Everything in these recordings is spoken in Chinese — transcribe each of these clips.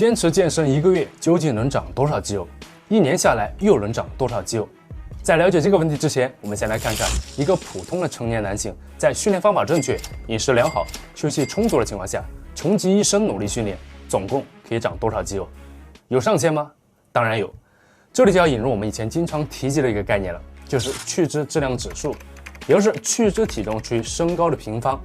坚持健身1个月究竟能长多少肌肉？1年下来又能长多少肌肉？在了解这个问题之前，我们先来看看一个普通的成年男性在训练方法正确、饮食良好、休息充足的情况下，穷极一生努力训练，总共可以长多少肌肉？有上限吗？当然有。这里就要引入我们以前经常提及的一个概念了，就是去脂质量指数，也就是去脂体重除以身高的平方。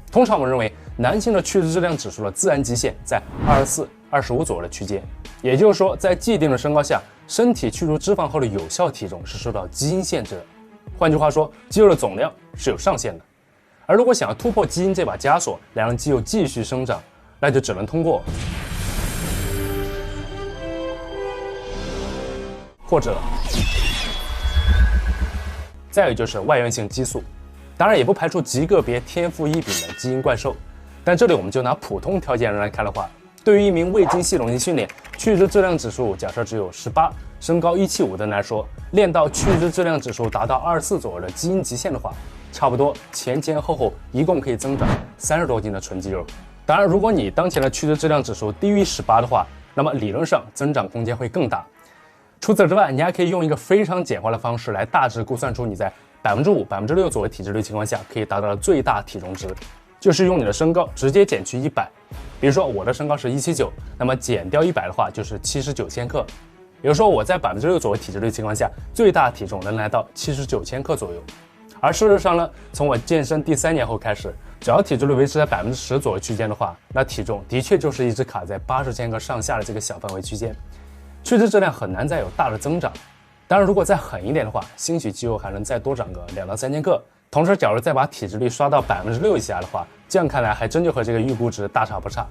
通常我们认为男性的去脂质量指数的自然极限在24、25左右的区间，也就是说，在既定的身高下，身体去除脂肪后的有效体重是受到基因限制的。换句话说，肌肉的总量是有上限的。而如果想要突破基因这把枷锁，来让肌肉继续生长，那就只能通过或者再有就是外源性激素。当然也不排除极个别天赋异禀的基因怪兽，但这里我们就拿普通条件人来看的话，对于一名未经系统性训练，去脂质量指数假设只有18，身高175的人来说，练到去脂质量指数达到24左右的基因极限的话，差不多前后一共可以增长30多斤的纯肌肉。当然，如果你当前的去脂质量指数低于18的话，那么理论上增长空间会更大。除此之外，你还可以用一个非常简化的方式来大致估算出你在5%、6%左右体脂率情况下可以达到的最大体重值，就是用你的身高直接减去100。比如说我的身高是179，那么减掉100的话就是79千克。也就是说我在6%左右体脂率情况下，最大体重能来到79千克左右。而事实上呢，从我健身第3年后开始，只要体脂率维持在10%左右区间的话，那体重的确就是一直卡在80千克上下的这个小范围区间，去脂质量很难再有大的增长。当然，如果再狠一点的话，兴许肌肉还能再多长个2到3千克。同时，假如再把体脂率刷到6%以下的话，这样看来还真就和这个预估值大差不差。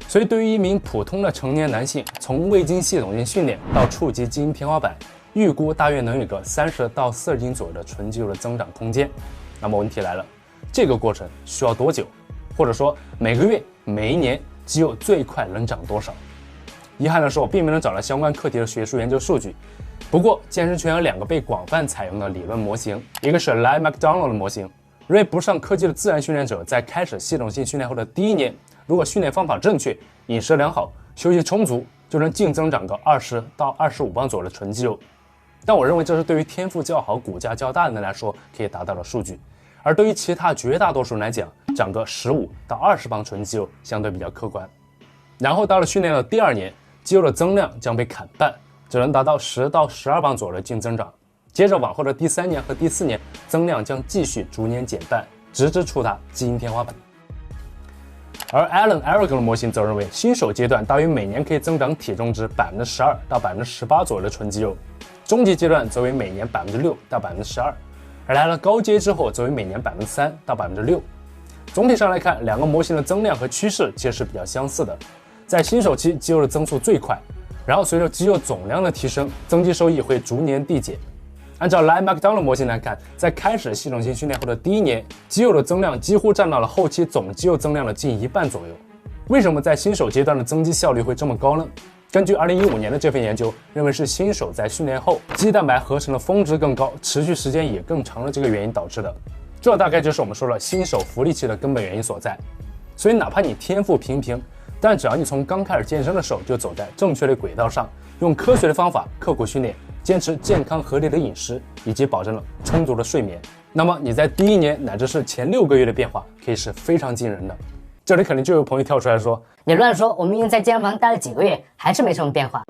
所以，对于一名普通的成年男性，从未经系统性训练到触及基因天花板，预估大约能有个30到40斤左右的纯肌肉的增长空间。那么问题来了，这个过程需要多久？或者说每个月、每一年肌肉最快能长多少？遗憾的是，我并没能找到相关课题的学术研究数据。不过，健身圈有2个被广泛采用的理论模型，一个是 Ly McDonald 的模型，认为不上科技的自然训练者在开始系统性训练后的第1年，如果训练方法正确、饮食良好、休息充足，就能净增长个20到25磅左右的纯肌肉。但我认为这是对于天赋较好、骨架较大的人来说可以达到的数据，而对于其他绝大多数人来讲，长个15到20磅纯肌肉相对比较客观。然后到了训练的第2年，肌肉的增量将被砍半，只能达到10到12磅左右的净增长。接着往后的第3年和第4年，增量将继续逐年减半，直至触达基因天花板。而 Alan Aragon 的模型则认为，新手阶段大约每年可以增长体重值12%到18%左右的纯肌肉，中级阶段则为每年6%到12%，而来了高阶之后则为每年3%到6%。总体上来看，2个模型的增量和趋势其实是比较相似的。在新手期，肌肉的增速最快，然后随着肌肉总量的提升，增肌收益会逐年递减。按照 Ly McDonald 模型来看，在开始系统性训练后的第1年，肌肉的增量几乎占到了后期总肌肉增量的近1半左右。为什么在新手阶段的增肌效率会这么高呢？根据2015年的这份研究，认为是新手在训练后肌蛋白合成的峰值更高，持续时间也更长的这个原因导致的。这大概就是我们说的新手福利期的根本原因所在。所以哪怕你天赋平平，但只要你从刚开始健身的时候就走在正确的轨道上，用科学的方法刻苦训练，坚持健康合理的饮食，以及保证了充足的睡眠，那么你在第1年乃至是前6个月的变化可以是非常惊人的。这里肯定就有朋友跳出来说，你乱说，我明明在健身房待了几个月，还是没什么变化。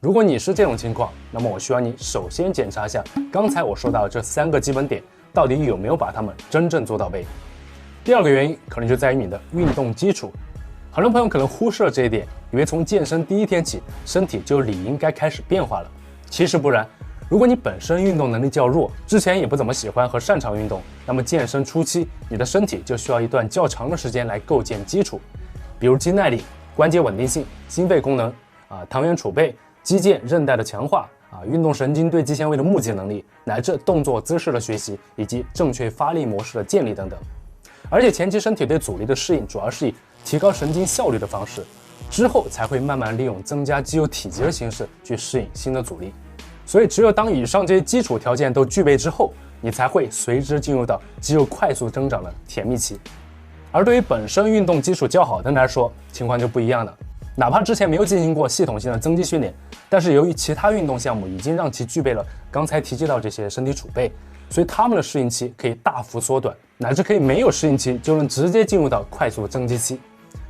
如果你是这种情况，那么我需要你首先检查一下刚才我说到的这3个基本点到底有没有把它们真正做到位。第2个原因可能就在于你的运动基础。很多朋友可能忽视了这一点，以为从健身第1天起，身体就理应该开始变化了。其实不然，如果你本身运动能力较弱，之前也不怎么喜欢和擅长运动，那么健身初期，你的身体就需要一段较长的时间来构建基础，比如肌耐力、关节稳定性、心肺功能、糖原储备、肌腱韧带的强化、运动神经对肌纤维的目击能力，乃至动作姿势的学习，以及正确发力模式的建立等等。而且前期身体对阻力的适应主要是以提高神经效率的方式，之后才会慢慢利用增加肌肉体积的形式去适应新的阻力。所以只有当以上这些基础条件都具备之后，你才会随之进入到肌肉快速增长的甜蜜期。而对于本身运动基础较好的人来说，情况就不一样了。哪怕之前没有进行过系统性的增肌训练，但是由于其他运动项目已经让其具备了刚才提及到这些身体储备，所以他们的适应期可以大幅缩短，乃至可以没有适应期就能直接进入到快速增肌期。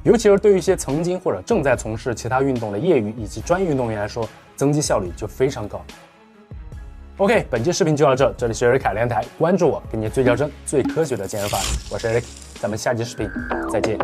尤其是对于一些曾经或者正在从事其他运动的业余以及专业运动员来说，增肌效率就非常高。OK， 本期视频就到这，这里是Eric凯练台，关注我，给你最较真、最科学的健身法，我是 Eric， 咱们下期视频再见。